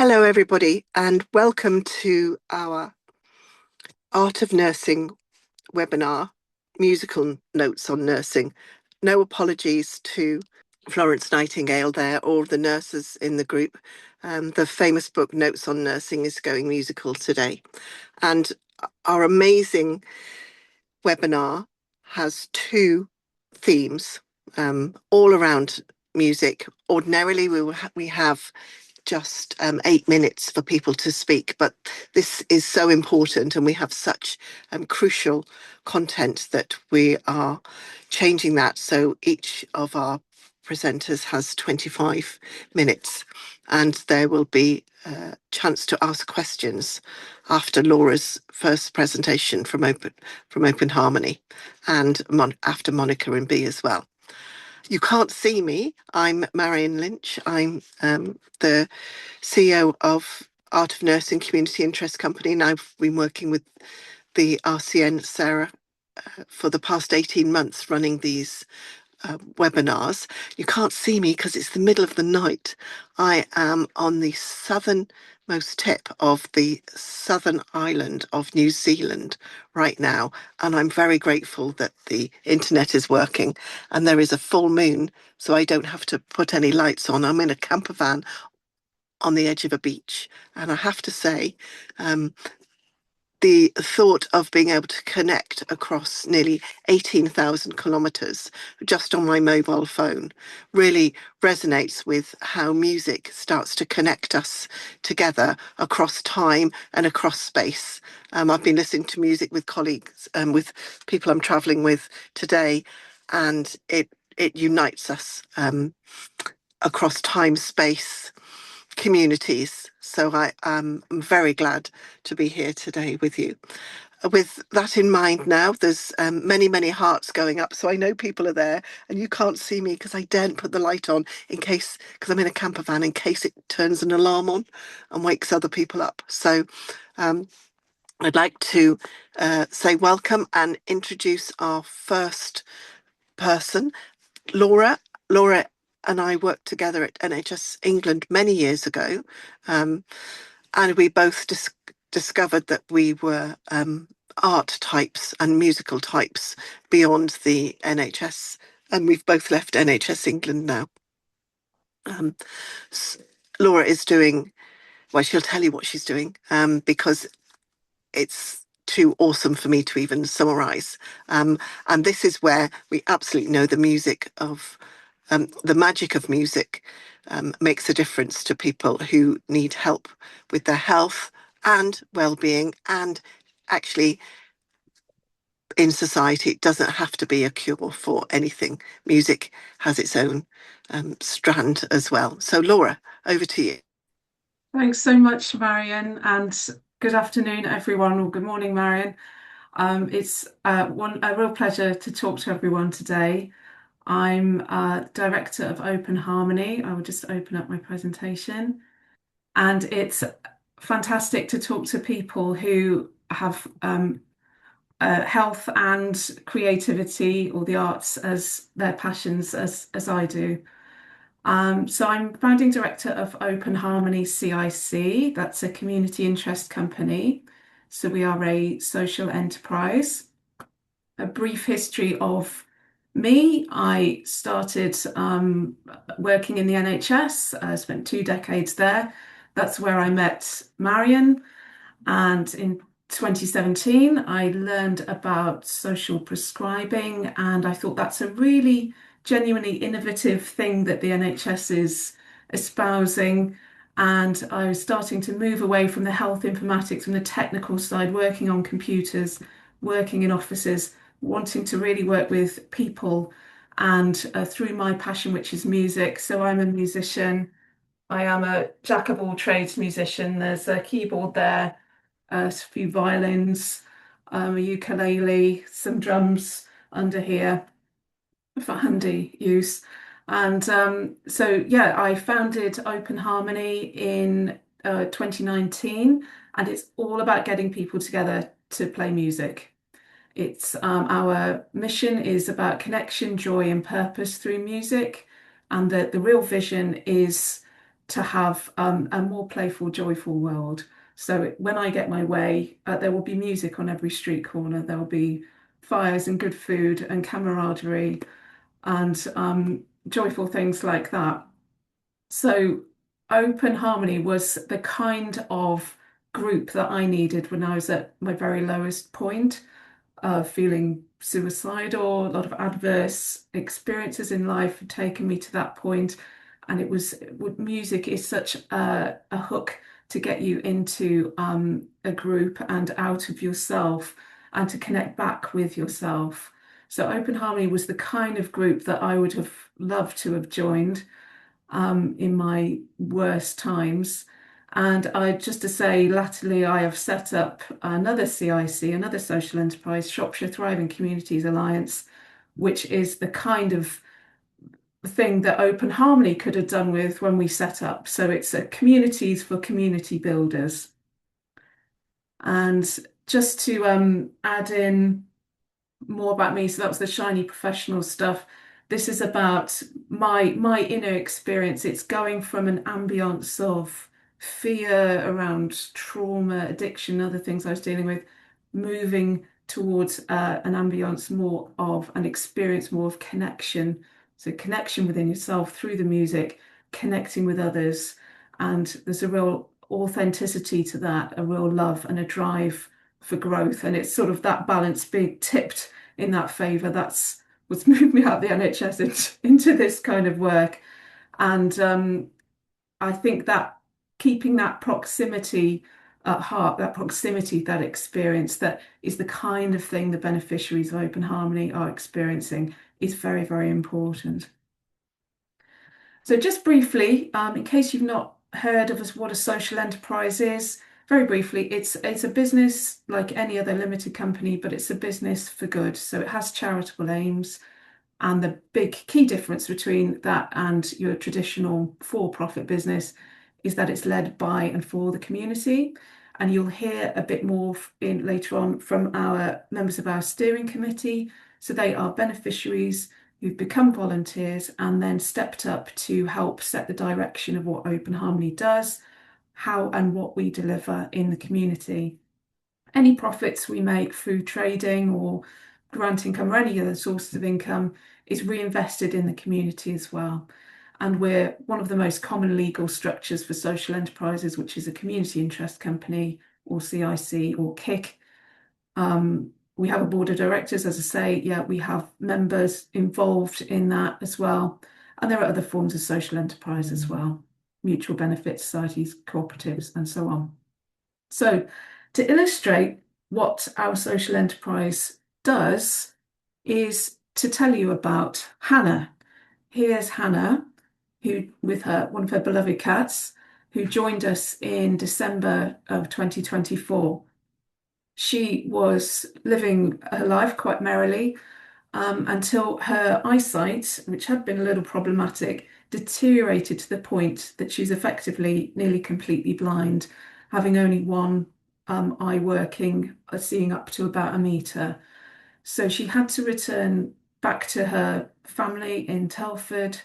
Hello, everybody, and welcome to our Art of Nursing webinar, Musical Notes on Nursing. No apologies to Florence Nightingale there or the nurses in the group. The famous book Notes on Nursing is going musical today. And our amazing webinar has two themes all around music. Ordinarily, we have just 8 minutes for people to speak, but this is so important and we have such crucial content that we are changing that. So each of our presenters has 25 minutes and there will be a chance to ask questions after Laura's first presentation from Open Harmony and after Monica and B as well. You can't see me. I'm Marion Lynch. I'm the CEO of Art of Nursing Community Interest Company, and I've been working with the RCN, Sarah, for the past 18 months running these webinars. You can't see me because it's the middle of the night. I am on the southernmost tip of the southern island of New Zealand right now, and I'm very grateful that the internet is working and there is a full moon, so I don't have to put any lights on. I'm in a camper van on the edge of a beach, and I have to say, the thought of being able to connect across nearly 18,000 kilometres just on my mobile phone really resonates with how music starts to connect us together across time and across space. I've been listening to music with colleagues and with people I'm travelling with today, and it unites us across time, space, communities. So I am very glad to be here today with you. With that in mind now, there's many, many hearts going up. So I know people are there and you can't see me because I daren't put the light on in case, because I'm in a camper van, in case it turns an alarm on and wakes other people up. So I'd like to say welcome and introduce our first person, Laura. Laura and I worked together at NHS England many years ago, and we both discovered that we were art types and musical types beyond the NHS, and we've both left NHS England now. Um, Laura is doing, well, she'll tell you what she's doing because it's too awesome for me to even summarize. And this is where we absolutely know the music of the magic of music makes a difference to people who need help with their health and well-being, and actually in society it doesn't have to be a cure for anything. Music has its own strand as well. So Laura, over to you. Thanks so much, Marion, and good afternoon, everyone, or good morning, Marion. It's a real pleasure to talk to everyone today. I'm Director of Open Harmony. I will just open up my presentation. And it's fantastic to talk to people who have health and creativity or the arts as their passions as I do. So I'm founding director of Open Harmony CIC. That's a community interest company. So we are a social enterprise. A brief history of me. I started working in the NHS. I spent 2 decades there. That's where I met Marion. And in 2017, I learned about social prescribing, and I thought that's a really genuinely innovative thing that the NHS is espousing. And I was starting to move away from the health informatics, from the technical side, working on computers, working in offices, wanting to really work with people and through my passion, which is music. So I'm a musician. I am a jack of all trades musician. There's a keyboard there, a few violins, a ukulele, some drums under here for handy use. And yeah, I founded Open Harmony in 2019, and it's all about getting people together to play music. It's our mission is about connection, joy, and purpose through music, and the real vision is to have a more playful, joyful world. So when I get my way, there will be music on every street corner. There will be fires and good food and camaraderie and joyful things like that. So Open Harmony was the kind of group that I needed when I was at my very lowest point, feeling suicidal. A lot of adverse experiences in life had taken me to that point, and music is such a hook to get you into a group and out of yourself and to connect back with yourself. So Open Harmony was the kind of group that I would have loved to have joined in my worst times. And I just to say, latterly, I have set up another CIC, another social enterprise, Shropshire Thriving Communities Alliance, which is the kind of thing that Open Harmony could have done with when we set up. So it's a communities for community builders. And just to add in more about me. So that was the shiny professional stuff. This is about my inner experience. It's going from an ambience of fear around trauma, addiction, other things I was dealing with, moving towards an ambience more of an experience more of connection. So connection within yourself through the music, connecting with others. And there's a real authenticity to that, a real love and a drive for growth. And it's sort of that balance being tipped in that favour. That's what's moved me out of the NHS into this kind of work. And I think that keeping that proximity at heart, that proximity, that experience, that is the kind of thing the beneficiaries of Open Harmony are experiencing is very, very important. So just briefly, in case you've not heard of us, what a social enterprise is, very briefly, it's a business like any other limited company, but it's a business for good. So it has charitable aims. And the big key difference between that and your traditional for-profit business is that it's led by and for the community. And you'll hear a bit more in later on from our members of our steering committee. So they are beneficiaries who've become volunteers and then stepped up to help set the direction of what Open Harmony does, how and what we deliver in the community. Any profits we make through trading or grant income or any other sources of income is reinvested in the community as well. And we're one of the most common legal structures for social enterprises, which is a community interest company or CIC or KIC. We have a board of directors, as I say, yeah, we have members involved in that as well. And there are other forms of social enterprise as well, mutual benefit societies, cooperatives, and so on. So to illustrate what our social enterprise does is to tell you about Hannah. Here's Hannah, who with her one of her beloved cats, who joined us in December of 2024. She was living her life quite merrily until her eyesight, which had been a little problematic, deteriorated to the point that she's effectively nearly completely blind, having only one eye working, seeing up to about a metre. So she had to return back to her family in Telford,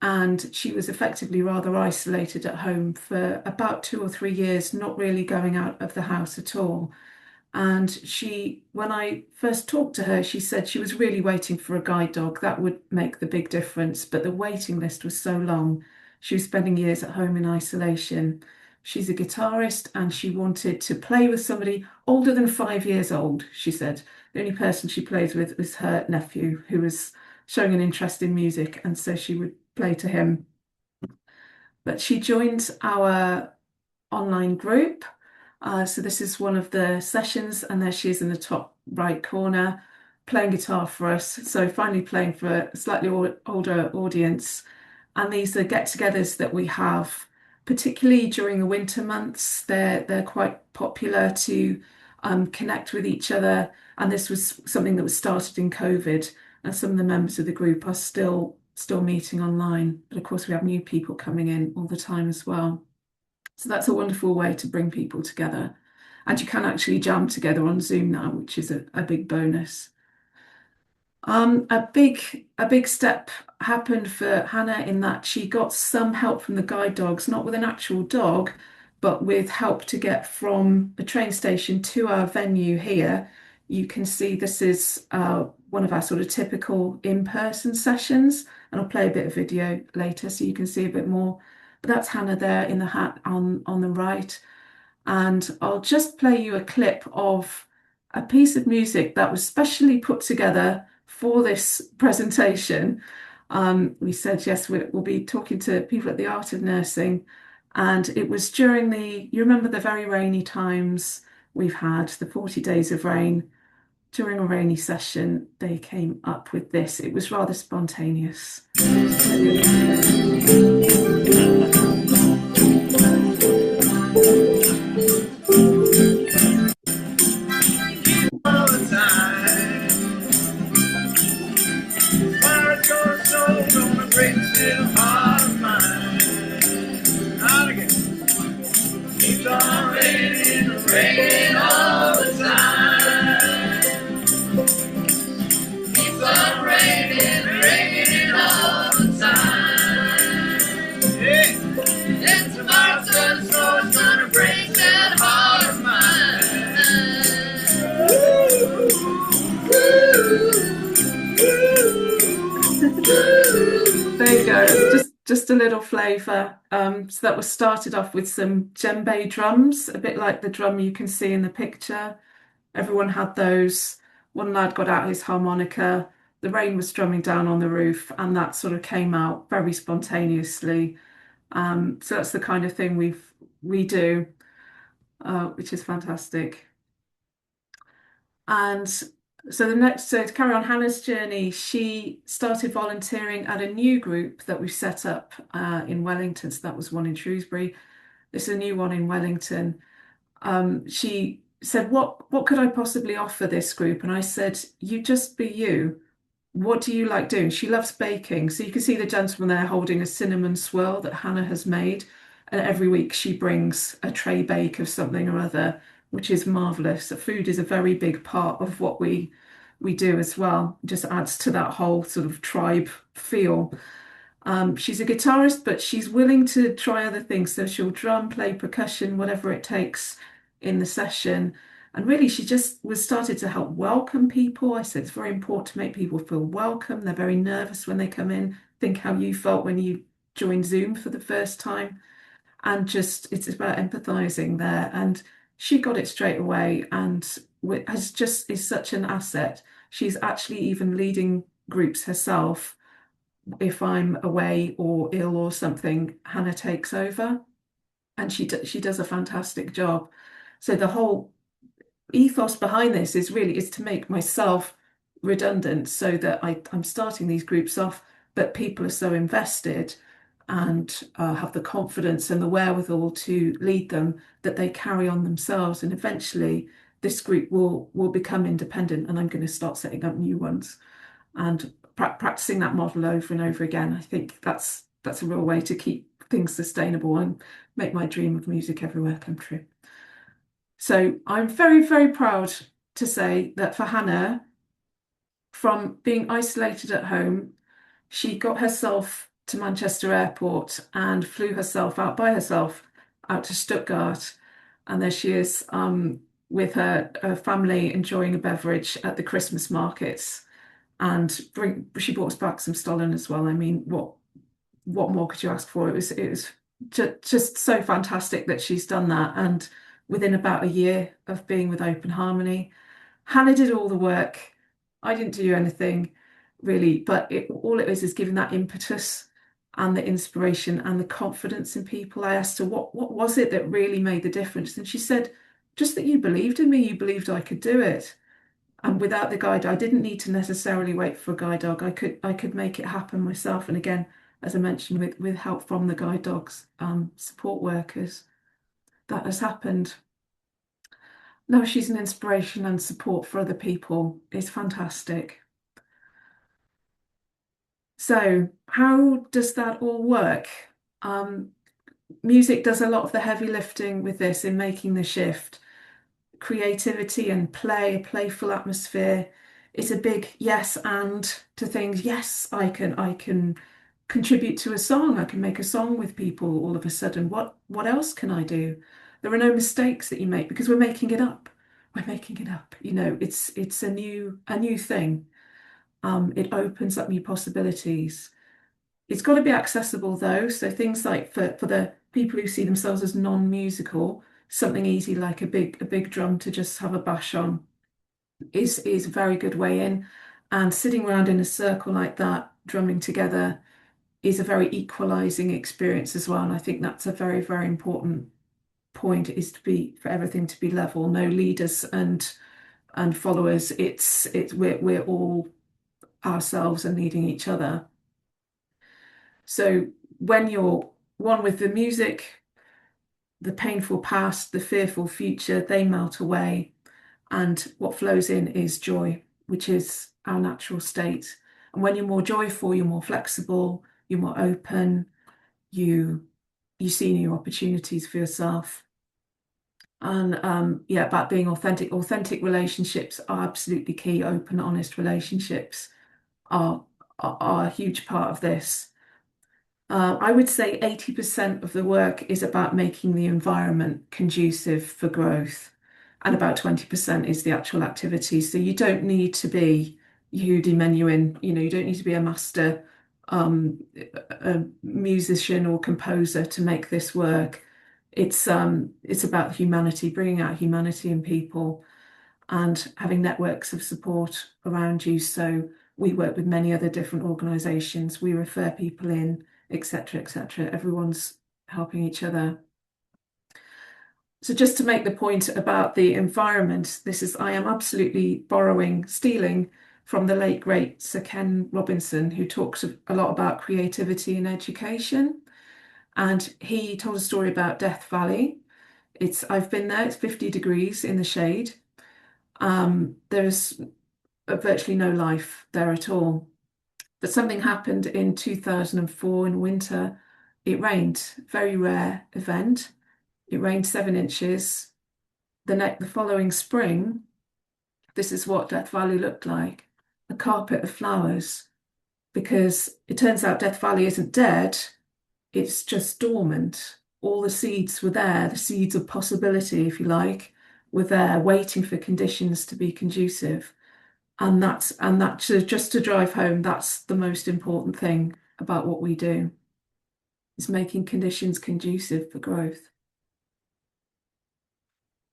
and she was effectively rather isolated at home for about 2 or 3 years, not really going out of the house at all. And when I first talked to her, she said she was really waiting for a guide dog. That would make the big difference. But the waiting list was so long. She was spending years at home in isolation. She's a guitarist and she wanted to play with somebody older than 5 years old, she said. The only person she plays with was her nephew, who was showing an interest in music. And so she would play to him. But she joined our online group. So this is one of the sessions, and there she is in the top right corner, playing guitar for us. So finally playing for a slightly older audience. And these are get-togethers that we have, particularly during the winter months. They're quite popular to connect with each other. And this was something that was started in COVID, and some of the members of the group are still meeting online. But of course, we have new people coming in all the time as well. So that's a wonderful way to bring people together. And you can actually jam together on Zoom now, which is a big bonus. A big step happened for Hannah in that she got some help from the guide dogs, not with an actual dog, but with help to get from a train station to our venue here. You can see this is one of our sort of typical in-person sessions, and I'll play a bit of video later so you can see a bit more. But that's Hannah there in the hat on the right. And I'll just play you a clip of a piece of music that was specially put together for this presentation. We said, yes, we'll be talking to people at the Art of Nursing. And it was during you remember the very rainy times we've had, the 40 days of rain. During a rainy session, they came up with this. It was rather spontaneous. All the time. Fire's gonna soul, gonna break this little heart of mine. Out again. Keeps on raining, raining all the time. Keeps on raining, raining all the time. Yeah. And tomorrow's gonna snow, it's gonna break that heart of mine. There you go. Just a little flavour. So that was started off with some djembe drums, a bit like the drum you can see in the picture. Everyone had those. One lad got out his harmonica. The rain was drumming down on the roof, and that sort of came out very spontaneously. So that's the kind of thing we do, which is fantastic. And so to carry on Hannah's journey, she started volunteering at a new group that we've set up in Wellington. So that was one in Shrewsbury. This is a new one in Wellington. She said, what could I possibly offer this group? And I said, you just be you. What do you like doing? She loves baking. So you can see the gentleman there holding a cinnamon swirl that Hannah has made. And every week she brings a tray bake of something or other, which is marvelous. So food is a very big part of what we do as well. It just adds to that whole sort of tribe feel. She's a guitarist, but she's willing to try other things. So she'll drum, play percussion, whatever it takes in the session. And really, she just was started to help welcome people. I said it's very important to make people feel welcome. They're very nervous when they come in. Think how you felt when you joined Zoom for the first time. And just it's about empathizing there. And she got it straight away and has just is such an asset. She's actually even leading groups herself. If I'm away or ill or something, Hannah takes over, and she does a fantastic job. So the whole ethos behind this is to make myself redundant so that I'm starting these groups off, but people are so invested and have the confidence and the wherewithal to lead them that they carry on themselves. And eventually this group will become independent, and I'm going to start setting up new ones and practicing that model over and over again. I think that's a real way to keep things sustainable and make my dream of music everywhere come true. So I'm very, very proud to say that for Hannah, from being isolated at home, she got herself to Manchester Airport and flew herself out by herself out to Stuttgart. And there she is with her family enjoying a beverage at the Christmas markets. And she brought us back some Stollen as well. I mean, what more could you ask for? It was just so fantastic that she's done that. And within about a year of being with Open Harmony, Hannah did all the work. I didn't do anything really, but all it is giving that impetus and the inspiration and the confidence in people. I asked her what was it that really made the difference, and she said, just that you believed in me, you believed I could do it. And without the guide, I didn't need to necessarily wait for a guide dog. I could make it happen myself. And again, as I mentioned, with help from the guide dogs, support workers, that has happened. No, she's an inspiration and support for other people. It's fantastic. So, how does that all work? Um, Music does a lot of the heavy lifting with this in making the shift. Creativity and play, a playful atmosphere it's a big yes and to things. Yes, I can contribute to a song. I can make a song with people all of a sudden. What else can I do? There are no mistakes that you make because we're making it up. We're making it up. It's a new thing. It opens up new possibilities. It's got to be accessible though. So things like for the people who see themselves as non-musical, something easy like a big drum to just have a bash on is a very good way in. And sitting around in a circle like that, drumming together, is a very equalizing experience as well. And I think that's a very, very important point, is for everything to be level, no leaders and followers. We're all ourselves and needing each other. So when you're one with the music, the painful past, the fearful future, they melt away. And what flows in is joy, which is our natural state. And when you're more joyful, you're more flexible, you're more open, you see new opportunities for yourself. And yeah, about being authentic. Authentic relationships are absolutely key. Open, honest relationships are a huge part of this. I would say 80% of the work is about making the environment conducive for growth, and about 20% is the actual activity. So you don't need to be Yehudi Menuhin, you don't need to be a master a musician or composer to make this work. It's about humanity, bringing out humanity in people and having networks of support around you. So we work with many other different organisations. We refer people in, etc., etc. Everyone's helping each other. So just to make the point about the environment, I am absolutely stealing from the late great Sir Ken Robinson, who talks a lot about creativity in education. And he told a story about Death Valley. I've been there, it's 50 degrees in the shade. There's virtually no life there at all. But something happened in 2004 in winter. It rained, very rare event. It rained 7 inches. The following spring, this is what Death Valley looked like, a carpet of flowers, because it turns out Death Valley isn't dead, it's just dormant. All the seeds were there, the seeds of possibility, if you like, were there waiting for conditions to be conducive. And just to drive home, that's the most important thing about what we do, is making conditions conducive for growth.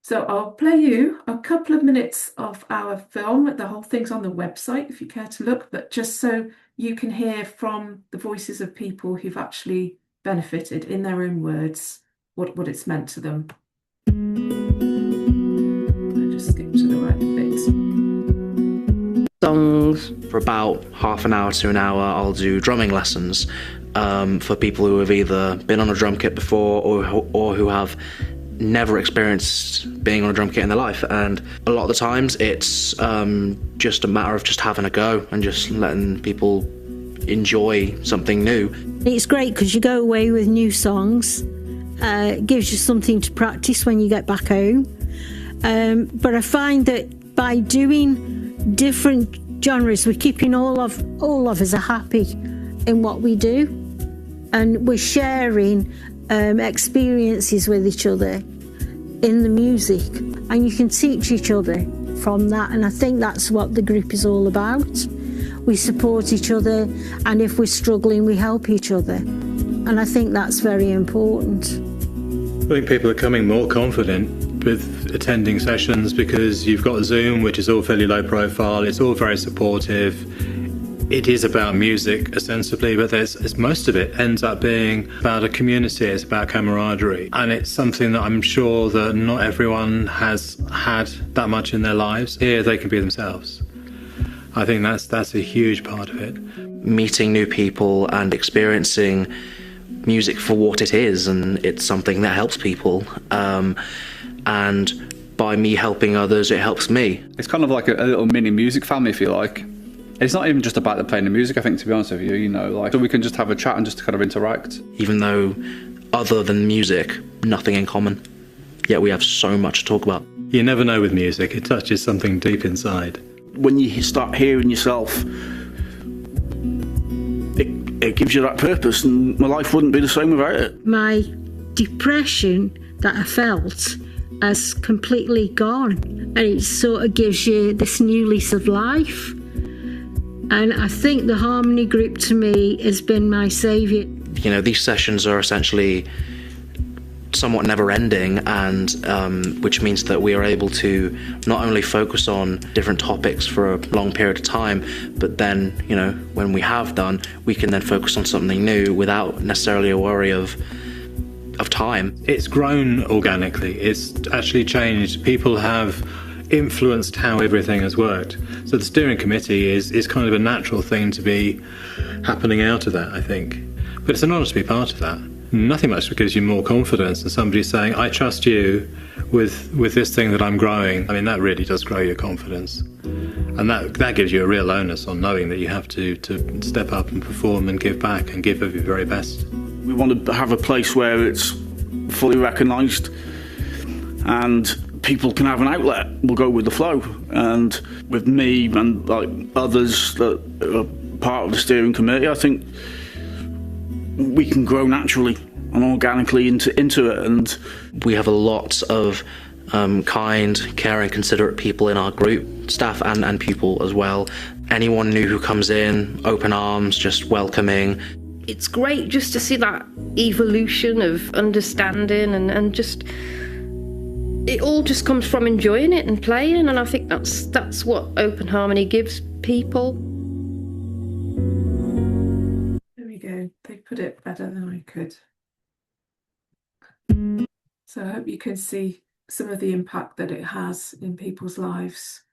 So I'll play you a couple of minutes of our film. The whole thing's on the website if you care to look, but just so you can hear from the voices of people who've actually benefited in their own words what it's meant to them. I'll just skip to the right bit. Songs. For about half an hour to an hour, I'll do drumming lessons for people who have either been on a drum kit before or who have never experienced being on a drum kit in their life. And a lot of the times it's just a matter of just having a go and just letting people enjoy something new. It's great because you go away with new songs. It gives you something to practice when you get back home. But I find that by doing different genres, we're keeping all of us are happy in what we do, and we're sharing experiences with each other in the music, and you can teach each other from that. And I think that's what the group is all about. We support each other, and if we're struggling, we help each other, and I think that's very important. I think people are becoming more confident with attending sessions because you've got Zoom, which is all fairly low profile, it's all very supportive. It is about music ostensibly, but most of it ends up being about a community, it's about camaraderie. And it's something that I'm sure that not everyone has had that much in their lives. Here they can be themselves. I think that's a huge part of it. Meeting new people and experiencing music for what it is, and it's something that helps people. And by me helping others, it helps me. It's kind of like a little mini music family, if you like. It's not even just about the playing the music, I think, to be honest with you, so we can just have a chat and just kind of interact. Even though, other than music, nothing in common, yet we have so much to talk about. You never know with music, it touches something deep inside. when you start hearing yourself, it gives you that purpose, and my life wouldn't be the same without it. My depression that I felt has completely gone, and it sort of gives you this new lease of life. And I think the Harmony Group to me has been my saviour. You know, these sessions are essentially somewhat never-ending, and which means that we are able to not only focus on different topics for a long period of time, but then, you know, when we have done, we can then focus on something new without necessarily a worry of time. It's grown organically. It's actually changed. People have influenced how everything has worked. So the steering committee is kind of a natural thing to be happening out of that, I think. But it's an honour to be part of that. Nothing much gives you more confidence than somebody saying, I trust you with this thing that I'm growing. I mean, that really does grow your confidence. And that gives you a real onus on knowing that you have to step up and perform and give back and give of your very best. We want to have a place where it's fully recognised and people can have an outlet. We'll go with the flow. And with me and like others that are part of the steering committee, I think we can grow naturally and organically into it. And we have a lot of kind, caring, considerate people in our group, staff and people as well. Anyone new who comes in, open arms, just welcoming. It's great just to see that evolution of understanding and just it all just comes from enjoying it and playing, and I think that's what Open Harmony gives people. They put it better than I could. So I hope you can see some of the impact that it has in people's lives.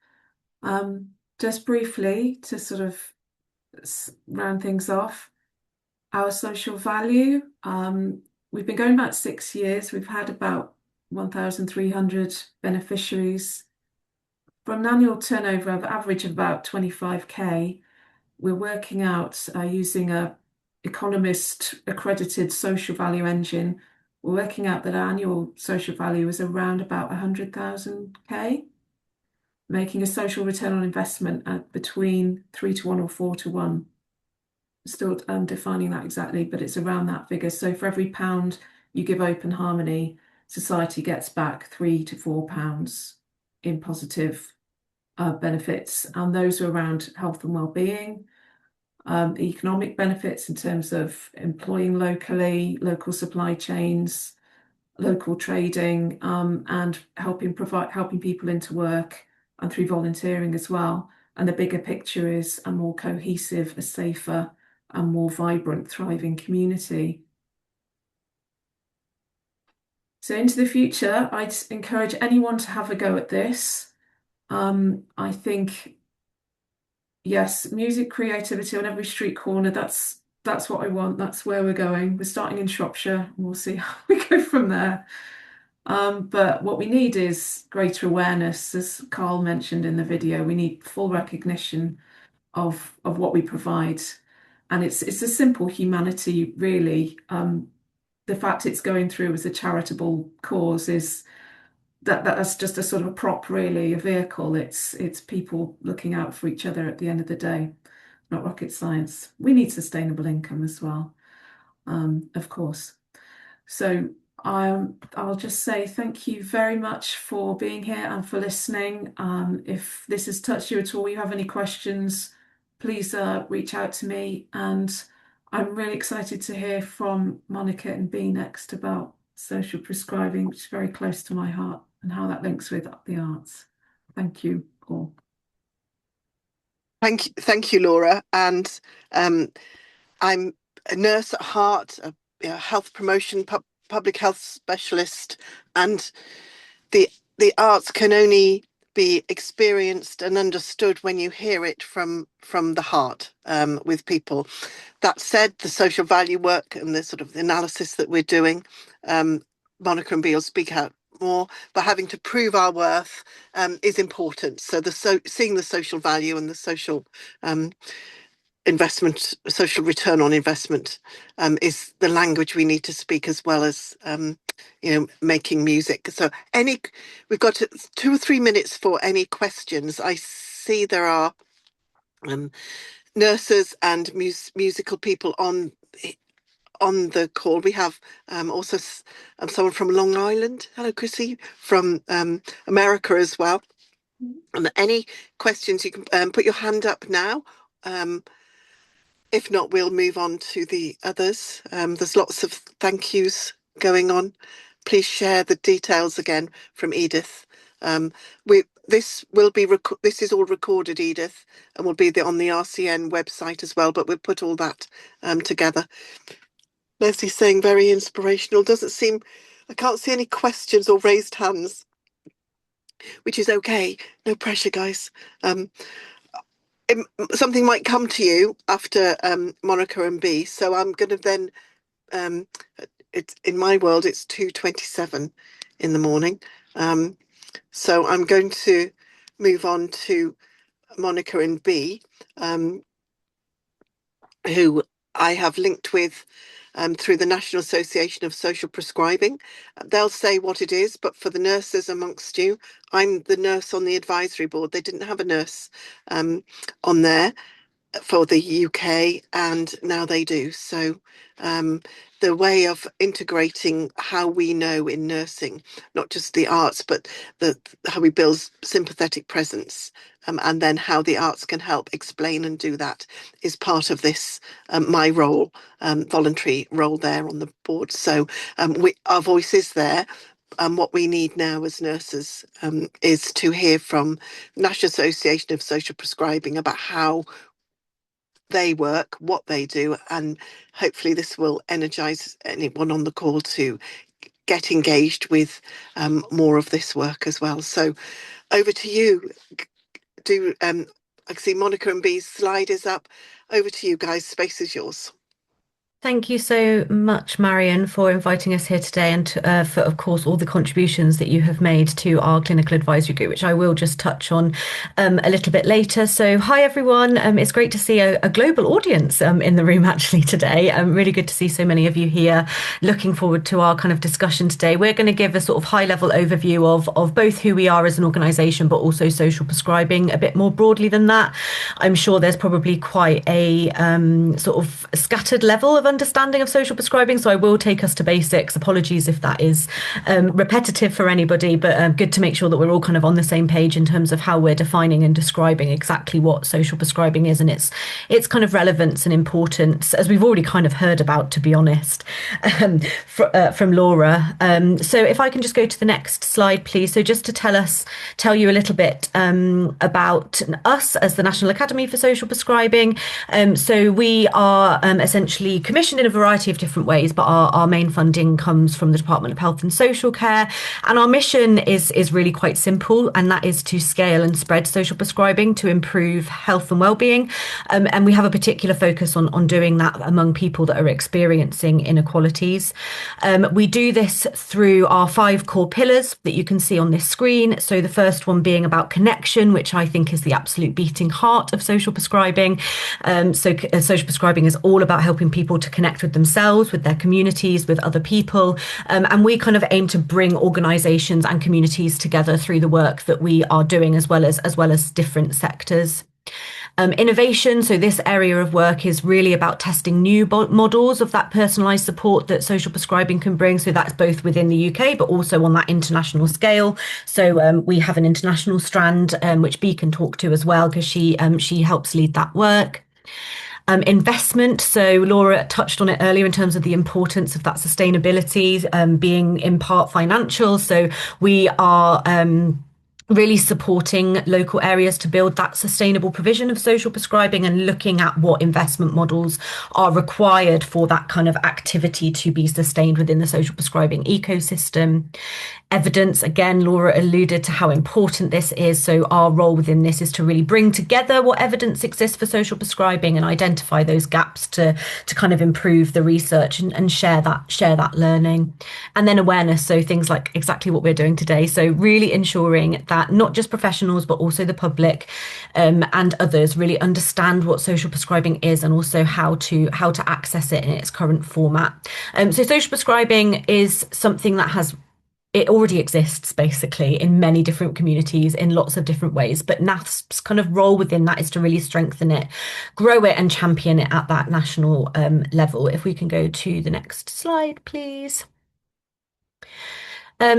Just briefly to sort of round things off, our social value, we've been going back 6 years. We've had about 1,300 beneficiaries. From an annual turnover of average of about 25k, we're working out using a Economist accredited social value engine. We're working out that our annual social value is around about 100,000k, making a social return on investment at between 3 to 1 or 4 to 1. Still defining that exactly, but it's around that figure. So for every £1 you give Open Harmony, society gets back £3 to £4 in positive benefits, and those are around health and well-being. Economic benefits in terms of employing locally, local supply chains, local trading, and helping people into work and through volunteering as well. And the bigger picture is a more cohesive, a safer, and more vibrant, thriving community. So into the future, I'd encourage anyone to have a go at this. I think, yes, music creativity on every street corner, that's what I want. That's where we're going. We're starting in Shropshire, and we'll see how we go from there. But what we need is greater awareness, as Carl mentioned in the video. We need full recognition of what we provide. And it's a simple humanity, really. The fact it's going through as a charitable cause is that's just a sort of a prop, really, a vehicle. It's people looking out for each other at the end of the day, not rocket science. We need sustainable income as well, of course. So I'll just say thank you very much for being here and for listening. If this has touched you at all, you have any questions, please reach out to me. And I'm really excited to hear from Monica and Bea next about social prescribing, which is very close to my heart, and how that links with the arts. Thank you all. Thank you, Laura. And I'm a nurse at heart, a health promotion, public health specialist, and the arts can only be experienced and understood when you hear it from the heart, with people. That said, the social value work and the sort of analysis that we're doing, Monica and Bea will speak out more, but having to prove our worth is important. So seeing the social value and the social investment, social return on investment, is the language we need to speak, as well as making music. So we've got 2 or 3 minutes for any questions. I see there are nurses and musical people on the call. We have also someone from Long Island. Hello, Chrissy, from America as well. And any questions, you can put your hand up now. If not, we'll move on to the others. There's lots of thank yous going on. Please share the details again from Edith. This is all recorded, Edith, and will be on the RCN website as well. But we'll put all that together. Leslie's saying very inspirational. I can't see any questions or raised hands, which is okay. No pressure, guys. Something might come to you after Monica and B. So I'm going to then, it's in my world, it's 2:27 in the morning. So I'm going to move on to Monica and B, who I have linked with through the National Association of Social Prescribing. They'll say what it is, but for the nurses amongst you, I'm the nurse on the advisory board. They didn't have a nurse on there for the UK, and now they do. So the way of integrating how we know in nursing, not just the arts, but how we build sympathetic presence, and then how the arts can help explain and do that is part of this, my role, voluntary role there on the board. So our voice is there. What we need now as nurses is to hear from the National Association of Social Prescribing about how they work, what they do, and hopefully this will energize anyone on the call to get engaged with more of this work as well. So over to you. I can see Monica and B's slide is up. Over to you guys, space is yours. Thank you so much, Marion, for inviting us here today, and for, of course, all the contributions that you have made to our clinical advisory group, which I will just touch on a little bit later. So hi, everyone. It's great to see a global audience in the room actually today. Really good to see so many of you here. Looking forward to our kind of discussion today. We're going to give a sort of high-level overview of both who we are as an organisation, but also social prescribing a bit more broadly than that. I'm sure there's probably quite a sort of scattered level of understanding of social prescribing, so I will take us to basics. Apologies if that is repetitive for anybody, but good to make sure that we're all kind of on the same page in terms of how we're defining and describing exactly what social prescribing is and its kind of relevance and importance, as we've already kind of heard about, to be honest, from Laura. So if I can just go to the next slide, please. So just to tell you a little bit about us as the National Academy for Social Prescribing. So we are essentially commissioned in a variety of different ways, but our main funding comes from the Department of Health and Social Care, and our mission is really quite simple, and that is to scale and spread social prescribing to improve health and well-being, and we have a particular focus on doing that among people that are experiencing inequalities. We do this through our 5 core pillars that you can see on this screen. So the first one being about connection, which I think is the absolute beating heart of social prescribing. Social prescribing is all about helping people to connect with themselves, with their communities, with other people. And we kind of aim to bring organisations and communities together through the work that we are doing, as well as different sectors. Innovation, so this area of work is really about testing new models of that personalised support that social prescribing can bring. So that's both within the UK, but also on that international scale. So we have an international strand, which Bea can talk to as well, because she helps lead that work. Investment, so Laura touched on it earlier in terms of the importance of that sustainability being in part financial. So we are really supporting local areas to build that sustainable provision of social prescribing and looking at what investment models are required for that kind of activity to be sustained within the social prescribing ecosystem. Evidence, again, Laura alluded to how important this is. So our role within this is to really bring together what evidence exists for social prescribing and identify those gaps to kind of improve the research and share that learning. And then awareness, so things like exactly what we're doing today. So really ensuring that not just professionals, but also the public and others really understand what social prescribing is and also how to access it in its current format. So social prescribing is something that has it already exists basically in many different communities in lots of different ways, but NAF's kind of role within that is to really strengthen it, grow it and champion it at that national level. If we can go to the next slide, please.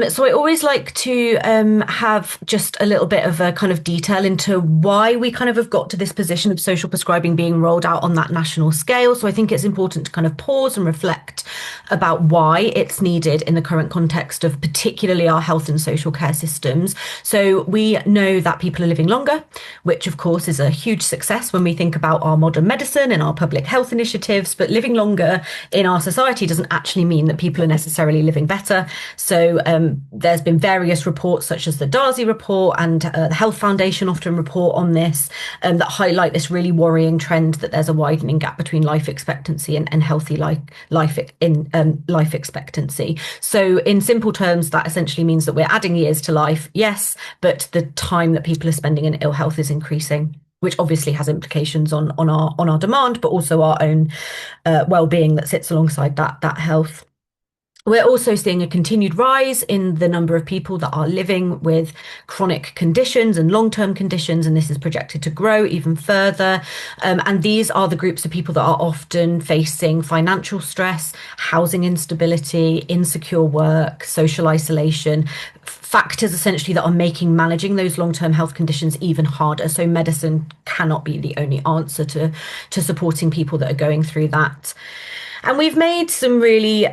So I always like to have just a little bit of a kind of detail into why we kind of have got to this position of social prescribing being rolled out on that national scale. So I think it's important to kind of pause and reflect about why it's needed in the current context of particularly our health and social care systems. So we know that people are living longer, which of course is a huge success when we think about our modern medicine and our public health initiatives, but living longer in our society doesn't actually mean that people are necessarily living better. So there's been various reports such as the Darcy report and the Health Foundation often report on this that highlight this really worrying trend that there's a widening gap between life expectancy and healthy life expectancy. So in simple terms, that essentially means that we're adding years to life, yes, but the time that people are spending in ill health is increasing, which obviously has implications on our demand, but also our own well-being that sits alongside that health. We're also seeing a continued rise in the number of people that are living with chronic conditions and long-term conditions, and this is projected to grow even further. And these are the groups of people that are often facing financial stress, housing instability, insecure work, social isolation, factors essentially that are making managing those long-term health conditions even harder. So medicine cannot be the only answer to supporting people that are going through that. And we've made some really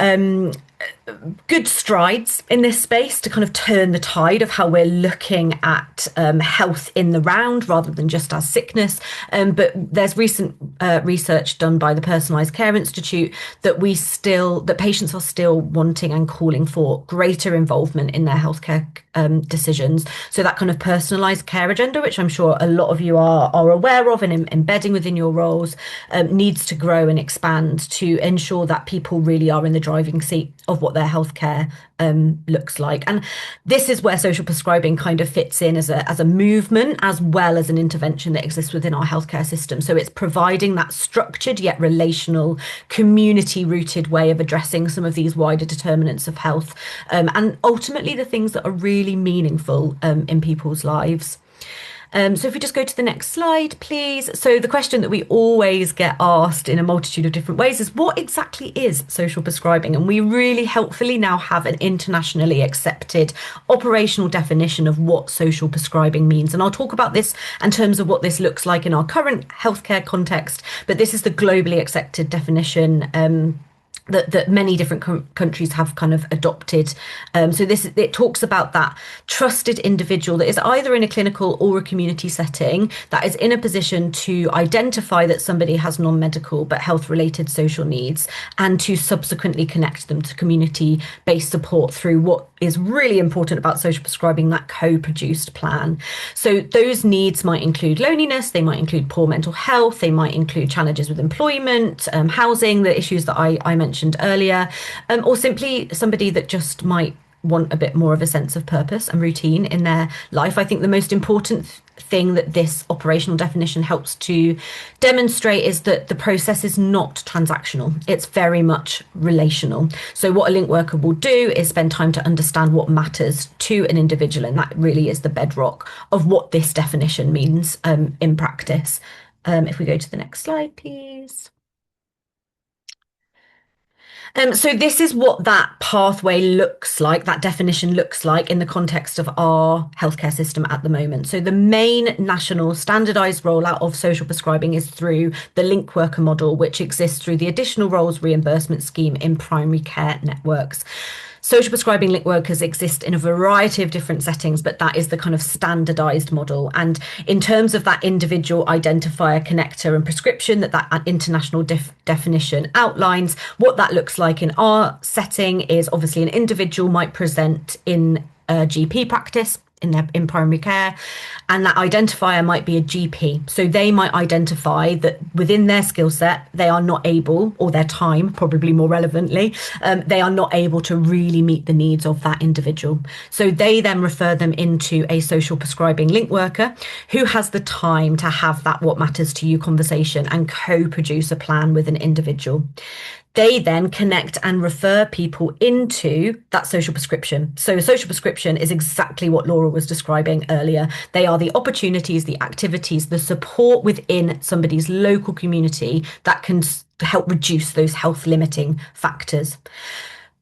good strides in this space to kind of turn the tide of how we're looking at health in the round rather than just as sickness. But there's recent research done by the Personalised Care Institute that patients are still wanting and calling for greater involvement in their healthcare decisions. So that kind of personalised care agenda, which I'm sure a lot of you are aware of and embedding within your roles, needs to grow and expand to ensure that people really are in the driving seat of what their healthcare looks like. And this is where social prescribing kind of fits in as a movement as well as an intervention that exists within our healthcare system. So it's providing that structured yet relational, community rooted way of addressing some of these wider determinants of health and ultimately the things that are really meaningful in people's lives. So if we just go to the next slide, please. So the question that we always get asked in a multitude of different ways is what exactly is social prescribing? And we really helpfully now have an internationally accepted operational definition of what social prescribing means. And I'll talk about this in terms of what this looks like in our current healthcare context, but this is the globally accepted definition that many different countries have kind of adopted. So it talks about that trusted individual that is either in a clinical or a community setting that is in a position to identify that somebody has non-medical but health-related social needs and to subsequently connect them to community-based support through what is really important about social prescribing, that co-produced plan. So those needs might include loneliness, they might include poor mental health, they might include challenges with employment, housing, the issues that I mentioned earlier, or simply somebody that just might want a bit more of a sense of purpose and routine in their life. I think the most important thing that this operational definition helps to demonstrate is that the process is not transactional. It's very much relational. So what a link worker will do is spend time to understand what matters to an individual, and that really is the bedrock of what this definition means in practice. If we go to the next slide, please. So this is what that pathway looks like, that definition looks like in the context of our healthcare system at the moment. So the main national standardised rollout of social prescribing is through the link worker model, which exists through the additional roles reimbursement scheme in primary care networks. Social prescribing link workers exist in a variety of different settings, but that is the kind of standardised model. And in terms of that individual identifier, connector and prescription that international definition outlines, what that looks like in our setting is obviously an individual might present in a GP practice in primary care, and that identifier might be a GP. So they might identify that within their skill set, they are not able, or their time, probably more relevantly, they are not able to really meet the needs of that individual. So they then refer them into a social prescribing link worker who has the time to have that what matters to you conversation and co-produce a plan with an individual. They then connect and refer people into that social prescription. So a social prescription is exactly what Laura was describing earlier. They are the opportunities, the activities, the support within somebody's local community that can help reduce those health limiting factors.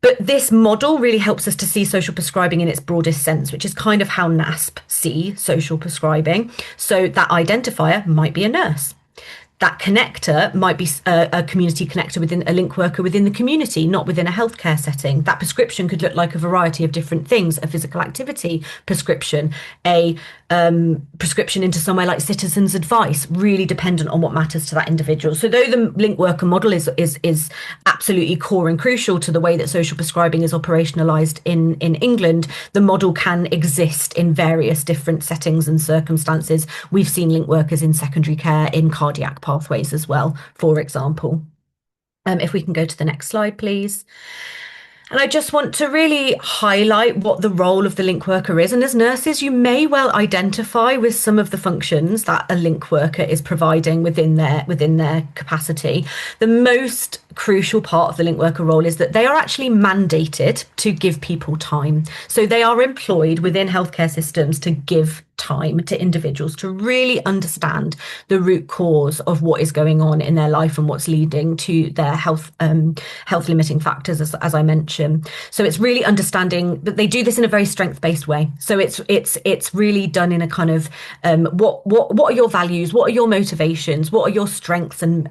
But this model really helps us to see social prescribing in its broadest sense, which is kind of how NASP see social prescribing. So that identifier might be a nurse. That connector might be a community connector within a link worker within the community, not within a healthcare setting. That prescription could look like a variety of different things: a physical activity prescription, a prescription into somewhere like Citizens Advice, really dependent on what matters to that individual. So though the link worker model is absolutely core and crucial to the way that social prescribing is operationalized in England, the model can exist in various different settings and circumstances. We've seen link workers in secondary care, in cardiac pathways as well, for example. If we can go to the next slide, please. And I just want to really highlight what the role of the link worker is. And as nurses, you may well identify with some of the functions that a link worker is providing within their capacity. The most crucial part of the link worker role is that they are actually mandated to give people time. So they are employed within healthcare systems to give time to individuals to really understand the root cause of what is going on in their life and what's leading to their health limiting factors, as I mentioned. So it's really understanding that they do this in a very strength-based way. So it's really done in a kind of what are your values, what are your motivations, what are your strengths, and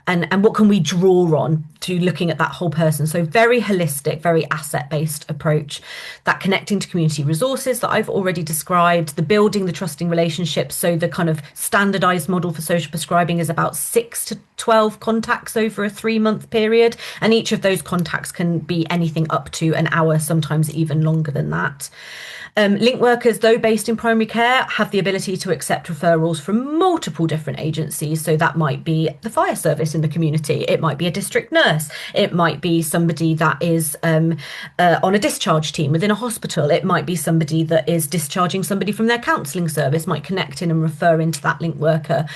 what can we draw on to looking at that whole person. So very holistic, very asset-based approach. That connecting to community resources that I've already described, the building the trusting relationships. So the kind of standardized model for social prescribing is about 6 to 12 contacts over a 3-month period. And each of those contacts can be anything up to an hour, sometimes even longer than that. Link workers, though based in primary care, have the ability to accept referrals from multiple different agencies. So that might be the fire service in the community. It might be a district nurse. It might be somebody that is on a discharge team within a hospital. It might be somebody that is discharging somebody from their counselling service, might connect in and refer into that link worker.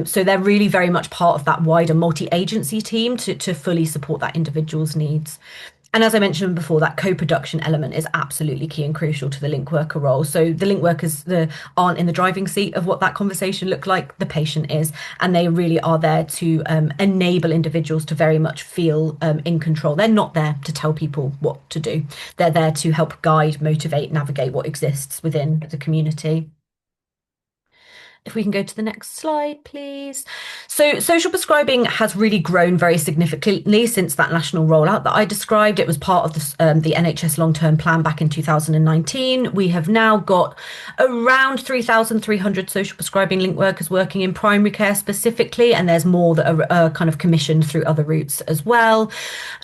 So they're really very much part of that wider multi-agency team to fully support that individual's needs. And as I mentioned before, that co-production element is absolutely key and crucial to the link worker role. So the link workers aren't in the driving seat of what that conversation looked like, the patient is, and they really are there to enable individuals to very much feel in control. They're not there to tell people what to do. They're there to help guide, motivate, navigate what exists within the community. If we can go to the next slide, please. So social prescribing has really grown very significantly since that national rollout that I described. It was part of the NHS long-term plan back in 2019. We have now got around 3,300 social prescribing link workers working in primary care specifically, and there's more that are kind of commissioned through other routes as well.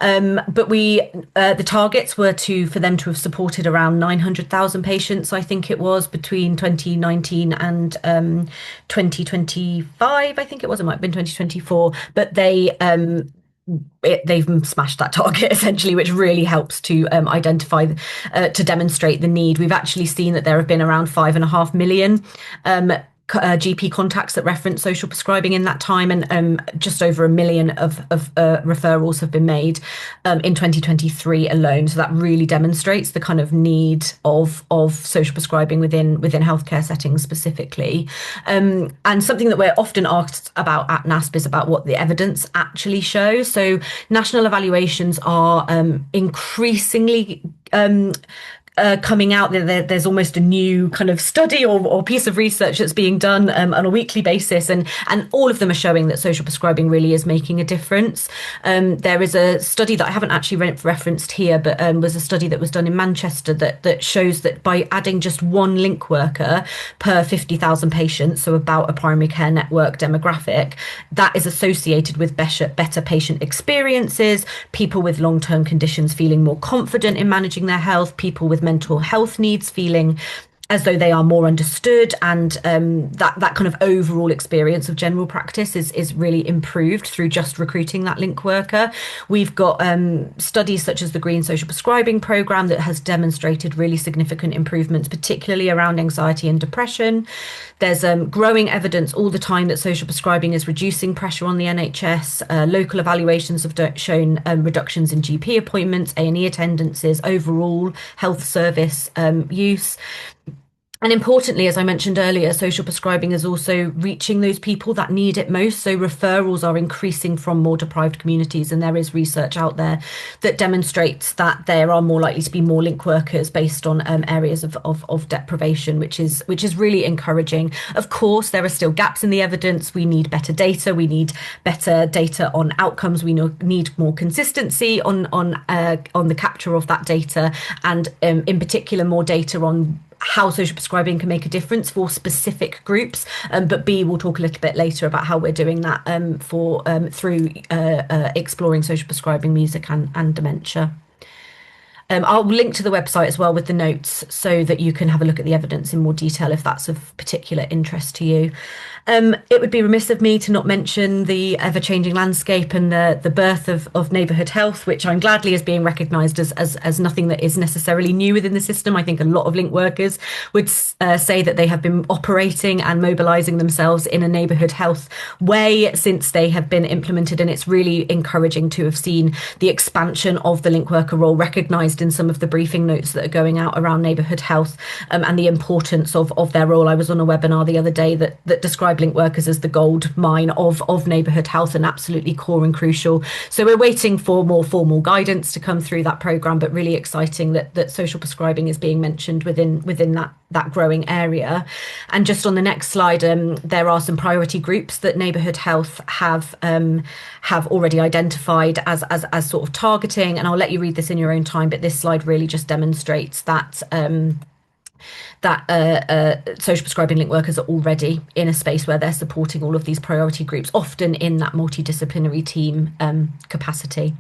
But the targets were for them to have supported around 900,000 patients, I think it was, between 2019 and 2025, I think it was. It might have been 2024, but they've smashed that target essentially, which really helps to identify, to demonstrate the need. We've actually seen that there have been around 5.5 million GP contacts that reference social prescribing in that time, and just over 1 million of referrals have been made in 2023 alone. So that really demonstrates the kind of need of social prescribing within healthcare settings specifically. And something that we're often asked about at NASP is about what the evidence actually shows. So national evaluations are increasingly coming out. There's almost a new kind of study or piece of research that's being done on a weekly basis, and all of them are showing that social prescribing really is making a difference. There is a study that I haven't actually referenced here, but was a study that was done in Manchester that shows that by adding just one link worker per 50,000 patients, so about a primary care network demographic, that is associated with better patient experiences, people with long-term conditions feeling more confident in managing their health, people with mental health needs feeling as though they are more understood, and that kind of overall experience of general practice is really improved through just recruiting that link worker. We've got studies such as the Green Social Prescribing Programme that has demonstrated really significant improvements, particularly around anxiety and depression. There's growing evidence all the time that social prescribing is reducing pressure on the NHS. Local evaluations have shown reductions in GP appointments, A&E attendances, overall health service use. And importantly, as I mentioned earlier, social prescribing is also reaching those people that need it most. So referrals are increasing from more deprived communities, and there is research out there that demonstrates that there are more likely to be more link workers based on areas of deprivation, which is really encouraging. Of course, there are still gaps in the evidence. We need better data. We need better data on outcomes. We need more consistency on the capture of that data, and in particular, more data on how social prescribing can make a difference for specific groups. But B, we'll talk a little bit later about how we're doing that through exploring social prescribing music and dementia. I'll link to the website as well with the notes so that you can have a look at the evidence in more detail if that's of particular interest to you. It would be remiss of me to not mention the ever-changing landscape and the birth of neighbourhood health, which I'm gladly is being recognised as nothing that is necessarily new within the system. I think a lot of link workers would say that they have been operating and mobilising themselves in a neighbourhood health way since they have been implemented, and it's really encouraging to have seen the expansion of the link worker role recognised in some of the briefing notes that are going out around neighbourhood health, and the importance of their role. I was on a webinar the other day that described link workers as the gold mine of neighbourhood health, and absolutely core and crucial. So we're waiting for more formal guidance to come through that programme, but really exciting that social prescribing is being mentioned within that growing area. And just on the next slide, there are some priority groups that neighbourhood health have already identified as sort of targeting, and I'll let you read this in your own time, but this slide really just demonstrates that social prescribing link workers are already in a space where they're supporting all of these priority groups, often in that multidisciplinary team capacity.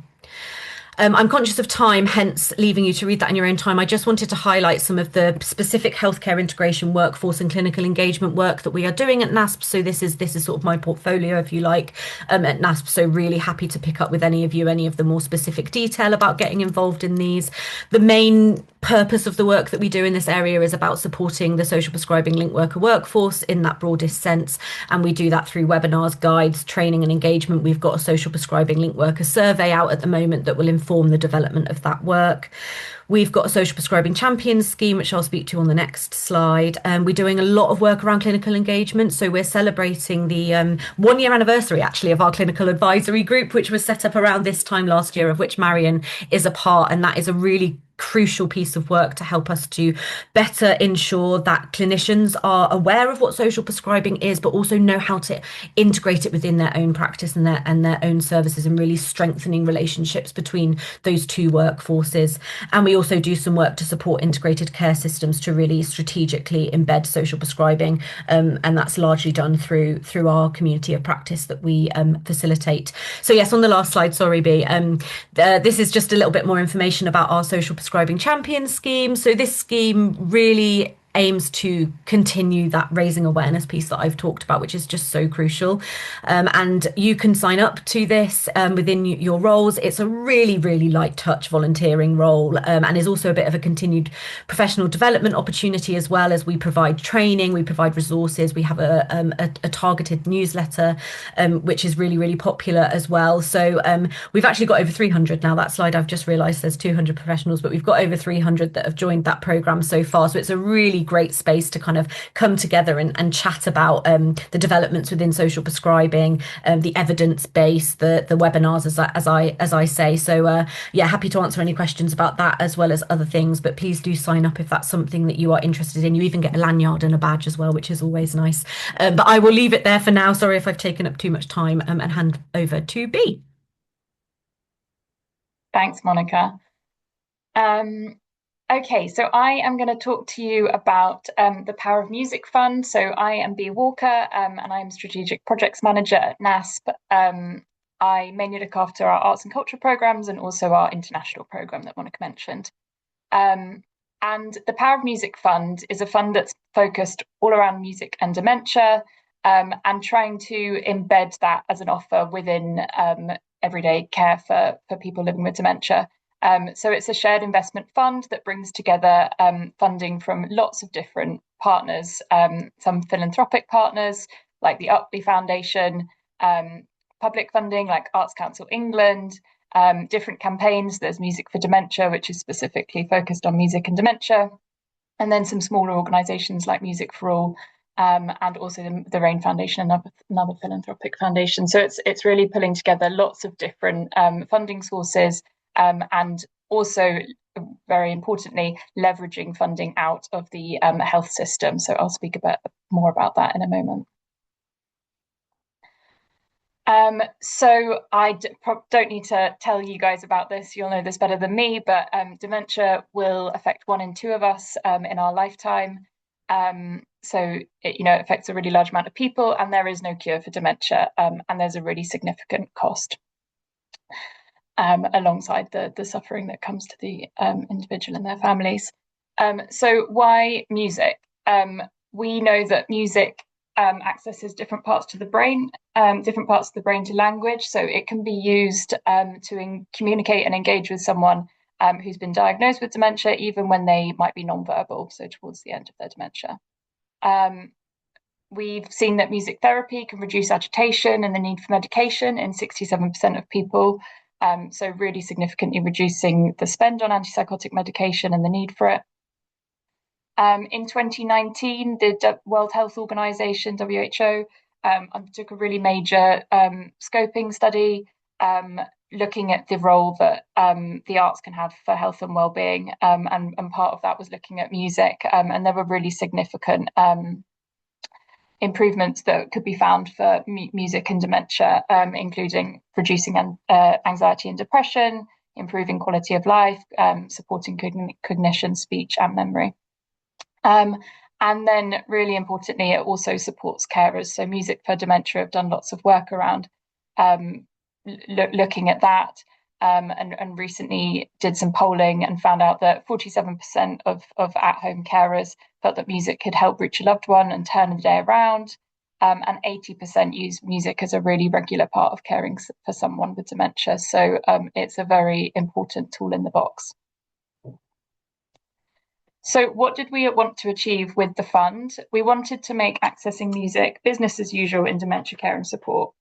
I'm conscious of time, hence leaving you to read that in your own time. I just wanted to highlight some of the specific healthcare integration workforce and clinical engagement work that we are doing at NASP. So this is sort of my portfolio, if you like, at NASP. So really happy to pick up with any of the more specific detail about getting involved in these. The main purpose of the work that we do in this area is about supporting the social prescribing link worker workforce in that broadest sense, and we do that through webinars, guides, training and engagement. We've got a social prescribing link worker survey out at the moment that will inform the development of that work. We've got a social prescribing champions scheme, which I'll speak to on the next slide. We're doing a lot of work around clinical engagement. So we're celebrating the 1 year anniversary, actually, of our clinical advisory group, which was set up around this time last year, of which Marion is a part. And that is a really crucial piece of work to help us to better ensure that clinicians are aware of what social prescribing is, but also know how to integrate it within their own practice and their own services, and really strengthening relationships between those two workforces. And we also do some work to support integrated care systems to really strategically embed social prescribing, and that's largely done through our community of practice that we facilitate. So yes, on the last slide, sorry B, this is just a little bit more information about our social prescribing champion scheme. So this scheme really aims to continue that raising awareness piece that I've talked about, which is just so crucial. And you can sign up to this within your roles. It's a really, really light touch volunteering role, and is also a bit of a continued professional development opportunity, as well as we provide training, we provide resources. We have a targeted newsletter, which is really, really popular as well. So we've actually got over 300 now. That slide I've just realised says 200 professionals, but we've got over 300 that have joined that programme so far. So it's a really great space to kind of come together and chat about the developments within social prescribing, the evidence base, the webinars, as I say. So yeah, happy to answer any questions about that as well as other things, but please do sign up if that's something that you are interested in. You even get a lanyard and a badge as well, which is always nice. But I will leave it there for now. Sorry if I've taken up too much time, and hand over to B. Thanks, Monica. Okay, so I am going to talk to you about the Power of Music Fund. So I am B. Walker, and I'm Strategic Projects Manager at NASP. I mainly look after our arts and culture programmes and also our international programme that Monica mentioned. And the Power of Music Fund is a fund that's focused all around music and dementia, and trying to embed that as an offer within everyday care for people living with dementia. So it's a shared investment fund that brings together funding from lots of different partners, some philanthropic partners like the Utley Foundation, public funding like Arts Council England, different campaigns. There's Music for Dementia, which is specifically focused on music and dementia, and then some smaller organisations like Music for All, and also the Rain Foundation, another philanthropic foundation. So it's really pulling together lots of different funding sources, and also, very importantly, leveraging funding out of the health system. So I'll speak a bit more about that in a moment. So I don't need to tell you guys about this. You'll know this better than me, but dementia will affect 1 in 2 of us in our lifetime. So it affects a really large amount of people, and there is no cure for dementia, and there's a really significant cost alongside the suffering that comes to the individual and their families. So why music? We know that music accesses different parts to the brain, different parts of the brain to language. So it can be used to communicate and engage with someone who's been diagnosed with dementia, even when they might be nonverbal, so towards the end of their dementia. We've seen that music therapy can reduce agitation and the need for medication in 67% of people. So really significantly reducing the spend on antipsychotic medication and the need for it. In 2019, the World Health Organization, WHO, undertook a really major scoping study looking at the role that the arts can have for health and well-being, and part of that was looking at music, and there were really significant improvements that could be found for music and dementia, including reducing anxiety and depression, improving quality of life, supporting cognition, speech, and memory. And then really importantly, it also supports carers. So Music for Dementia have done lots of work around looking at that, and recently did some polling and found out that 47% of at-home carers felt that music could help reach a loved one and turn the day around, and 80% use music as a really regular part of caring for someone with dementia. So it's a very important tool in the box. So what did we want to achieve with the fund? We wanted to make accessing music business as usual in dementia care and support.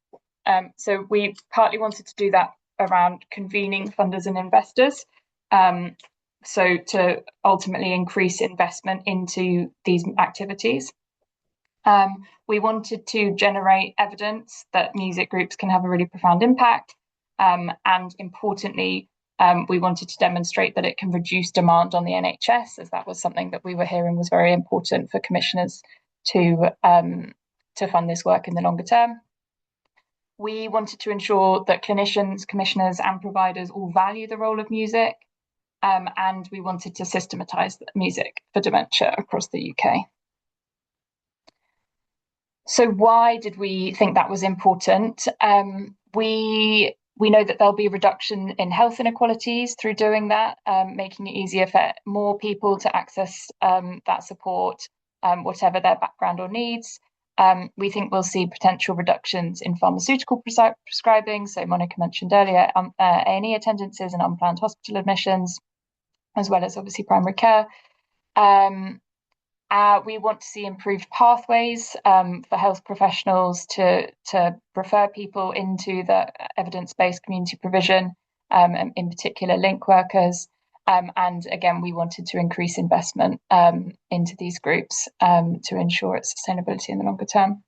So we partly wanted to do that around convening funders and investors, so to ultimately increase investment into these activities. We wanted to generate evidence that music groups can have a really profound impact, and importantly, we wanted to demonstrate that it can reduce demand on the NHS, as that was something that we were hearing was very important for commissioners to fund this work in the longer term. We wanted to ensure that clinicians, commissioners, and providers all value the role of music, and we wanted to systematise music for dementia across the UK. So why did we think that was important? We know that there'll be a reduction in health inequalities through doing that, making it easier for more people to access that support, whatever their background or needs. We think we'll see potential reductions in pharmaceutical prescribing. So Monica mentioned earlier, A&E attendances and unplanned hospital admissions, as well as obviously primary care. We want to see improved pathways for health professionals to refer people into the evidence-based community provision, and in particular link workers. And again, we wanted to increase investment into these groups to ensure its sustainability in the longer term.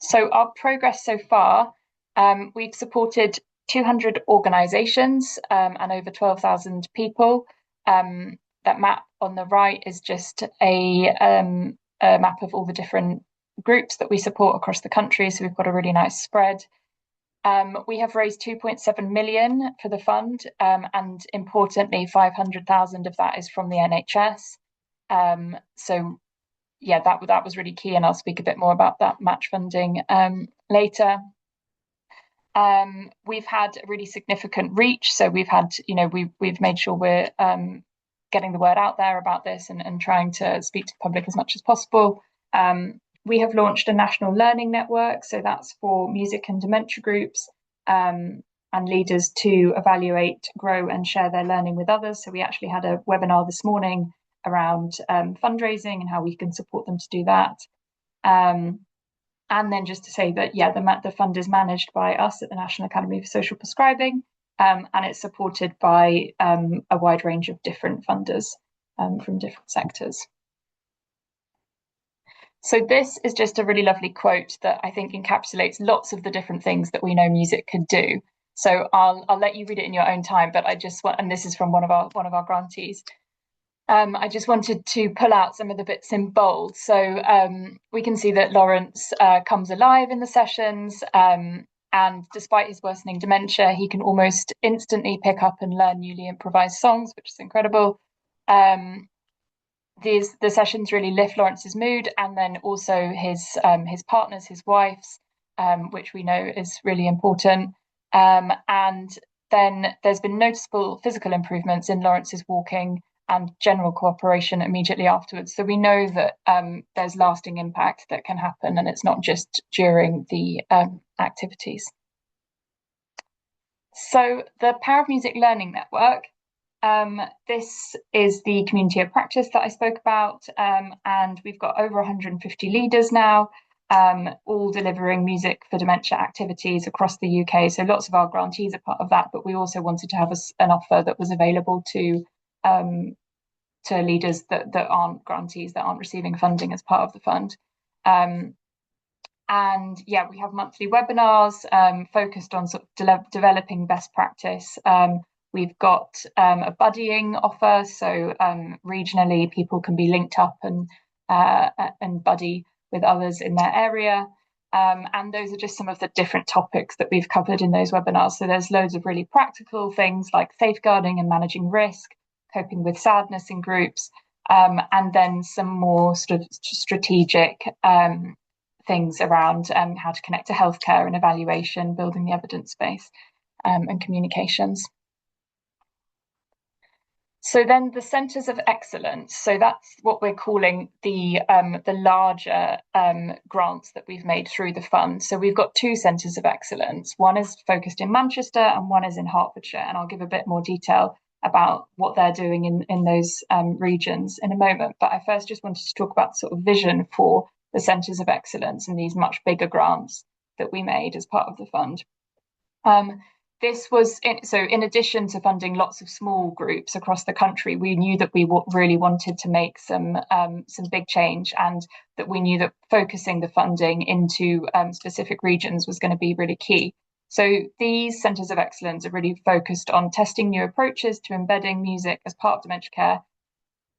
So our progress so far, we've supported 200 organisations and over 12,000 people. That map on the right is just a map of all the different groups that we support across the country. So we've got a really nice spread. We have raised 2.7 million for the fund, and importantly, 500,000 of that is from the NHS. So yeah, that was really key, and I'll speak a bit more about that match funding later. We've had a really significant reach, so we've had, we've made sure we're getting the word out there about this and trying to speak to the public as much as possible. We have launched a national learning network, so that's for music and dementia groups and leaders to evaluate, grow and share their learning with others. So we actually had a webinar this morning around fundraising and how we can support them to do that. And then just to say that, yeah, the fund is managed by us at the National Academy for Social Prescribing, and it's supported by a wide range of different funders from different sectors. So this is just a really lovely quote that I think encapsulates lots of the different things that we know music could do. So I'll let you read it in your own time, but I just want, and this is from one of our grantees. I just wanted to pull out some of the bits in bold. So we can see that Lawrence comes alive in the sessions, and despite his worsening dementia, he can almost instantly pick up and learn newly improvised songs, which is incredible. The sessions really lift Lawrence's mood, and then also his partner's, his wife's, which we know is really important. And then there's been noticeable physical improvements in Lawrence's walking and general cooperation immediately afterwards. So we know that there's lasting impact that can happen, and it's not just during the activities. So the Power of Music Learning Network, this is the community of practice that I spoke about, and we've got over 150 leaders now, all delivering music for dementia activities across the UK. So lots of our grantees are part of that, but we also wanted to have an offer that was available to leaders that aren't grantees, that aren't receiving funding as part of the fund. And yeah, we have monthly webinars focused on sort of developing best practice. We've got a buddying offer, so regionally people can be linked up and buddy with others in their area. And those are just some of the different topics that we've covered in those webinars. So there's loads of really practical things like safeguarding and managing risk, coping with sadness in groups, and then some more sort of strategic things around how to connect to healthcare and evaluation, building the evidence base, and communications. So then the centres of excellence. So that's what we're calling the larger grants that we've made through the fund. So we've got two centres of excellence. One is focused in Manchester and one is in Hertfordshire. And I'll give a bit more detail about what they're doing in those regions in a moment. But I first just wanted to talk about sort of vision for the centres of excellence and these much bigger grants that we made as part of the fund. This was in addition to funding lots of small groups across the country, we knew that we really wanted to make some big change, and that we knew that focusing the funding into specific regions was going to be really key. So these centres of excellence are really focused on testing new approaches to embedding music as part of dementia care,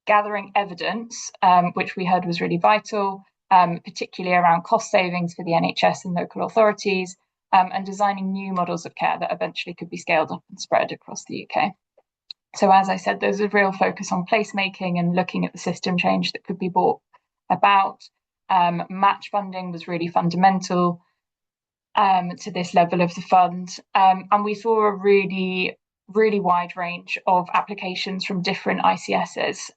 gathering evidence, which we heard was really vital, particularly around cost savings for the NHS and local authorities, and designing new models of care that eventually could be scaled up and spread across the UK. So as I said, there's a real focus on placemaking and looking at the system change that could be brought about. Match funding was really fundamental to this level of the fund. And we saw a really wide range of applications from different ICSs.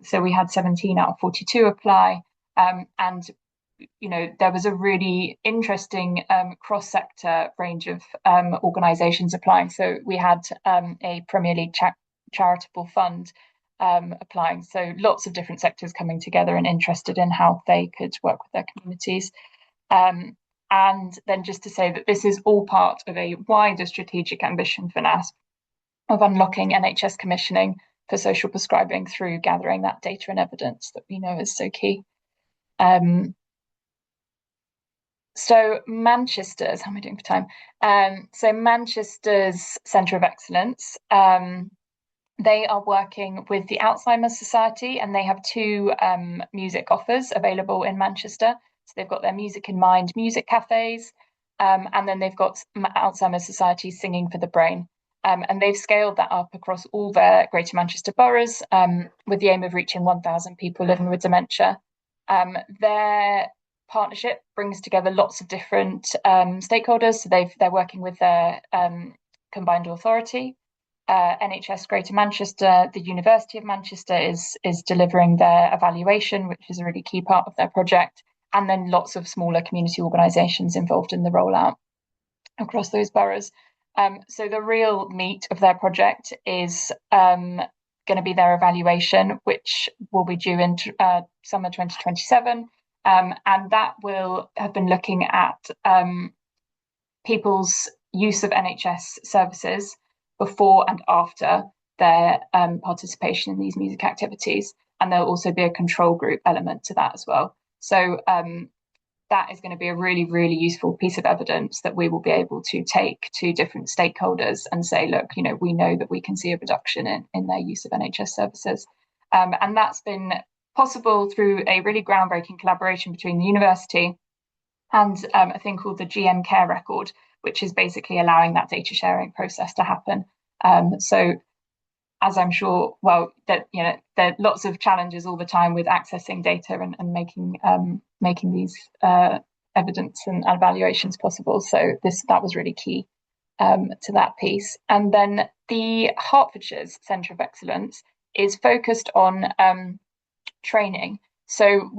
So we had 17 out of 42 apply, and there was a really interesting cross-sector range of organisations applying. So we had a Premier League charitable fund applying. So lots of different sectors coming together and interested in how they could work with their communities. And then just to say that this is all part of a wider strategic ambition for NASP of unlocking NHS commissioning for social prescribing through gathering that data and evidence that we know is so key. So Manchester's, how am I doing for time? So Manchester's Centre of Excellence, they are working with the Alzheimer's Society, and they have two music offers available in Manchester. So they've got their Music in Mind music cafes, and then they've got Alzheimer's Society Singing for the Brain. And they've scaled that up across all their Greater Manchester boroughs with the aim of reaching 1,000 people living with dementia. Their partnership brings together lots of different stakeholders. So they're working with their combined authority, NHS Greater Manchester, the University of Manchester is delivering their evaluation, which is a really key part of their project, and then lots of smaller community organisations involved in the rollout across those boroughs. So the real meat of their project is going to be their evaluation, which will be due in summer 2027. And that will have been looking at people's use of NHS services before and after their participation in these music activities. And there'll also be a control group element to that as well. So that is going to be a really, really useful piece of evidence that we will be able to take to different stakeholders and say, look, we know that we can see a reduction in their use of NHS services. And that's been possible through a really groundbreaking collaboration between the university and a thing called the GM Care Record, which is basically allowing that data sharing process to happen. So as I'm sure, there are lots of challenges all the time with accessing data and making these evidence and evaluations possible. So that was really key to that piece. And then the Hertfordshire's Centre of Excellence is focused on training. So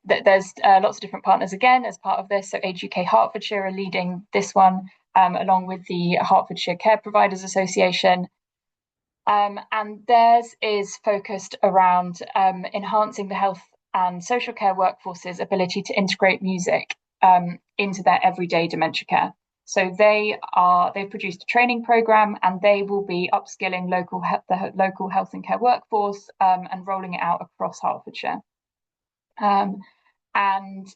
there's lots of different partners again as part of this. So Age UK Hertfordshire are leading this one, along with the Hertfordshire Care Providers Association. And theirs is focused around enhancing the health and social care workforce's ability to integrate music into their everyday dementia care. So they've produced a training program, and they will be upskilling the local health and care workforce and rolling it out across Hertfordshire. And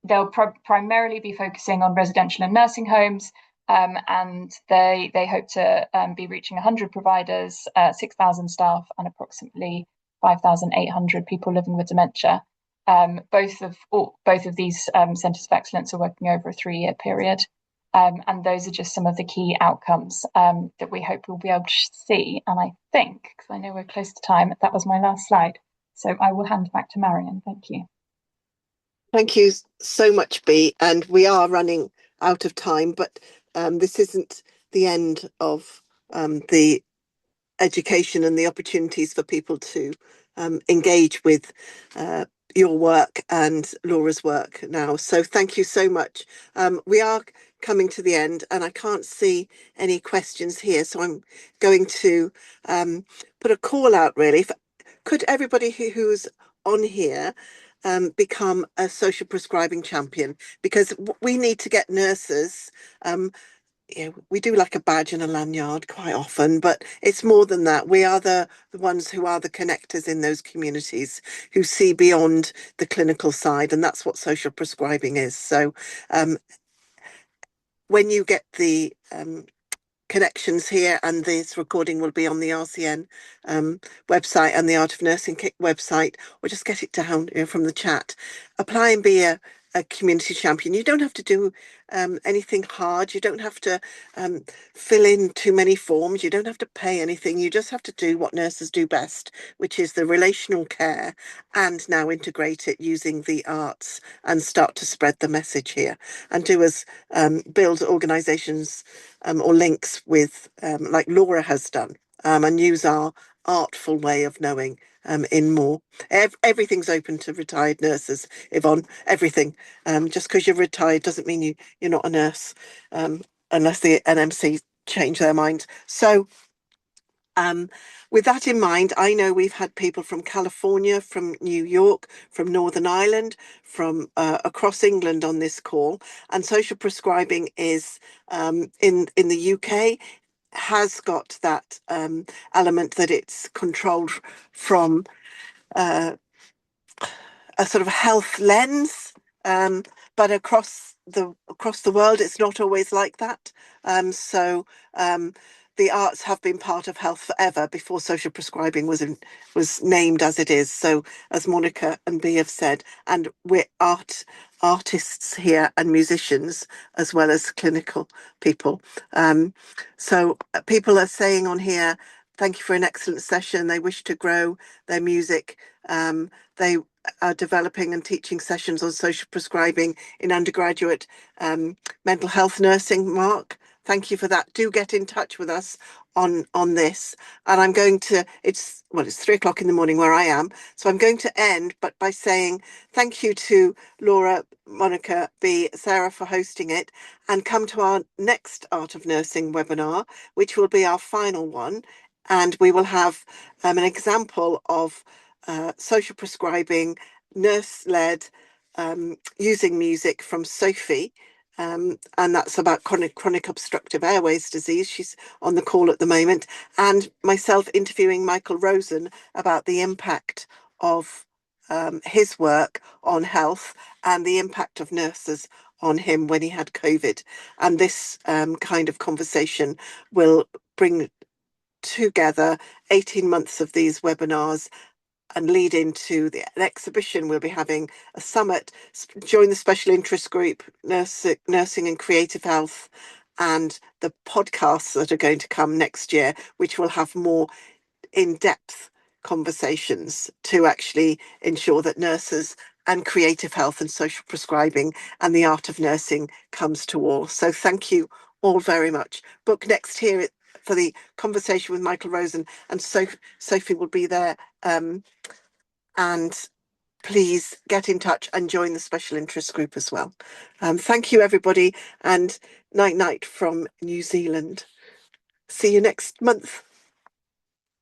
they'll primarily be focusing on residential and nursing homes. And they hope to be reaching 100 providers, 6,000 staff, and approximately 5,800 people living with dementia. Both of these centres of excellence are working over a 3-year period, and those are just some of the key outcomes that we hope we'll be able to see. And I think, because I know we're close to time, that was my last slide. So I will hand back to Marion. Thank you. Thank you so much, Bea. And we are running out of time, but this isn't the end of the education and the opportunities for people to engage with your work and Laura's work now. So thank you so much. We are coming to the end, and I can't see any questions here, so I'm going to put a call out really. Could everybody who's on here become a social prescribing champion? Because we need to get nurses. We do like a badge and a lanyard quite often, but it's more than that. We are the ones who are the connectors in those communities, who see beyond the clinical side, and that's what social prescribing is. So when you get the connections here, and this recording will be on the RCN website and the Art of Nursing website, or just get it down from the chat. Apply and be a community champion. You don't have to do anything hard. You don't have to fill in too many forms. You don't have to pay anything. You just have to do what nurses do best, which is the relational care, and now integrate it using the arts and start to spread the message here, and do as build organisations or links with like Laura has done, and use our artful way of knowing in more. Everything's open to retired nurses, Yvonne, everything. Just because you're retired doesn't mean you're not a nurse, unless the NMC change their mind. So with that in mind, I know we've had people from California, from New York, from Northern Ireland, from across England on this call, and social prescribing is in the UK has got that element that it's controlled from a sort of health lens, but across the world it's not always like that. So the arts have been part of health forever before social prescribing was named as it is. So as Monica and Bea have said, and we're artists here and musicians as well as clinical people. So people are saying on here, thank you for an excellent session. They wish to grow their music. They are developing and teaching sessions on social prescribing in undergraduate mental health nursing. Mark, thank you for that. Do get in touch with us on this, and I'm going to. It's 3 o'clock in the morning where I am, so I'm going to end, but by saying thank you to Laura, Monica, B, Sarah for hosting it, and come to our next Art of Nursing webinar, which will be our final one, and we will have an example of social prescribing, nurse-led, using music from Sophie. And that's about chronic obstructive airways disease. She's on the call at the moment, and myself interviewing Michael Rosen about the impact of his work on health and the impact of nurses on him when he had COVID. And this kind of conversation will bring together 18 months of these webinars and lead into an exhibition. We'll be having a summit, join the special interest group, nursing and creative health, and the podcasts that are going to come next year, which will have more in-depth conversations to actually ensure that nurses and creative health and social prescribing and the art of nursing comes to all. So thank you all very much. Book next here for the conversation with Michael Rosen, and Sophie will be there. And please get in touch and join the special interest group as well. Thank you, everybody, and night from New Zealand. See you next month.